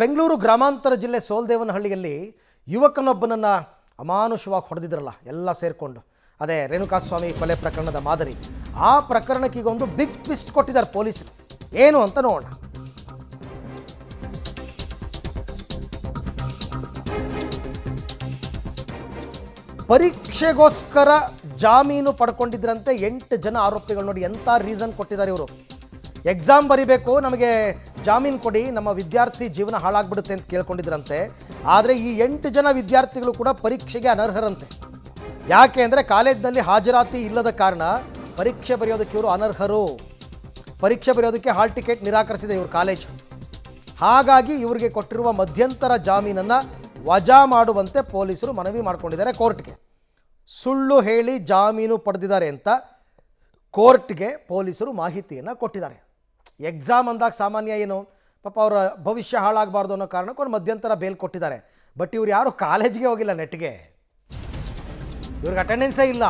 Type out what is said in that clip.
ಬೆಂಗಳೂರು ಗ್ರಾಮಾಂತರ ಜಿಲ್ಲೆ ಸೋಲ್ದೇವನಹಳ್ಳಿಯಲ್ಲಿ ಯುವಕನೊಬ್ಬನನ್ನು ಅಮಾನುಷವಾಗಿ ಹೊಡೆದಿದ್ರಲ್ಲ ಎಲ್ಲ ಸೇರಿಕೊಂಡು. ಅದೇ ರೇಣುಕಾಸ್ವಾಮಿ ಕೊಲೆ ಪ್ರಕರಣದ ಮಾದರಿ. ಆ ಪ್ರಕರಣಕ್ಕೆ ಈಗ ಒಂದು ಬಿಗ್ ಟ್ವಿಸ್ಟ್ ಕೊಟ್ಟಿದ್ದಾರೆ ಪೊಲೀಸರು. ಏನು ಅಂತ ನೋಡೋಣ. ಪರೀಕ್ಷೆಗೋಸ್ಕರ ಜಾಮೀನು ಪಡ್ಕೊಂಡಿದ್ರಂತೆ 8 ಜನ ಆರೋಪಿಗಳು. ನೋಡಿ ಎಂಥ ರೀಸನ್ ಕೊಟ್ಟಿದ್ದಾರೆ ಇವರು. ಎಕ್ಸಾಮ್ ಬರಿಬೇಕು, ನಮಗೆ ಜಾಮೀನು ಕೊಡಿ, ನಮ್ಮ ವಿದ್ಯಾರ್ಥಿ ಜೀವನ ಹಾಳಾಗ್ಬಿಡುತ್ತೆ ಅಂತ ಕೇಳ್ಕೊಂಡಿದ್ರಂತೆ. ಆದರೆ ಈ 8 ಜನ ವಿದ್ಯಾರ್ಥಿಗಳು ಕೂಡ ಪರೀಕ್ಷೆಗೆ ಅನರ್ಹರಂತೆ. ಯಾಕೆ ಅಂದರೆ ಕಾಲೇಜಿನಲ್ಲಿ ಹಾಜರಾತಿ ಇಲ್ಲದ ಕಾರಣ ಪರೀಕ್ಷೆ ಬರೆಯೋದಕ್ಕೆ ಇವರು ಅನರ್ಹರು. ಪರೀಕ್ಷೆ ಬರೆಯೋದಕ್ಕೆ ಹಾಲ್ ಟಿಕೆಟ್ ನಿರಾಕರಿಸಿದೆ ಇವರು ಕಾಲೇಜು. ಹಾಗಾಗಿ ಇವರಿಗೆ ಕೊಟ್ಟಿರುವ ಮಧ್ಯಂತರ ಜಾಮೀನನ್ನು ವಜಾ ಮಾಡುವಂತೆ ಪೊಲೀಸರು ಮನವಿ ಮಾಡಿಕೊಂಡಿದ್ದಾರೆ ಕೋರ್ಟ್ಗೆ. ಸುಳ್ಳು ಹೇಳಿ ಜಾಮೀನು ಪಡೆದಿದ್ದಾರೆ ಅಂತ ಕೋರ್ಟ್ಗೆ ಪೊಲೀಸರು ಮಾಹಿತಿಯನ್ನು ಕೊಟ್ಟಿದ್ದಾರೆ. ಎಕ್ಸಾಮ್ ಅಂದಾಗ ಸಾಮಾನ್ಯ ಏನು ಪಾಪ ಅವರ ಭವಿಷ್ಯ ಹಾಳಾಗಬಾರ್ದು ಅನ್ನೋ ಕಾರಣಕ್ಕೆ ಒಂದು ಮಧ್ಯಂತರ ಬೇಲ್ ಕೊಟ್ಟಿದ್ದಾರೆ. ಬಟ್ ಇವ್ರು ಯಾರು ಕಾಲೇಜ್ಗೆ ಹೋಗಿಲ್ಲ, ನೆಟ್ಗೆ ಇವ್ರಿಗೆ ಅಟೆಂಡೆನ್ಸೇ ಇಲ್ಲ.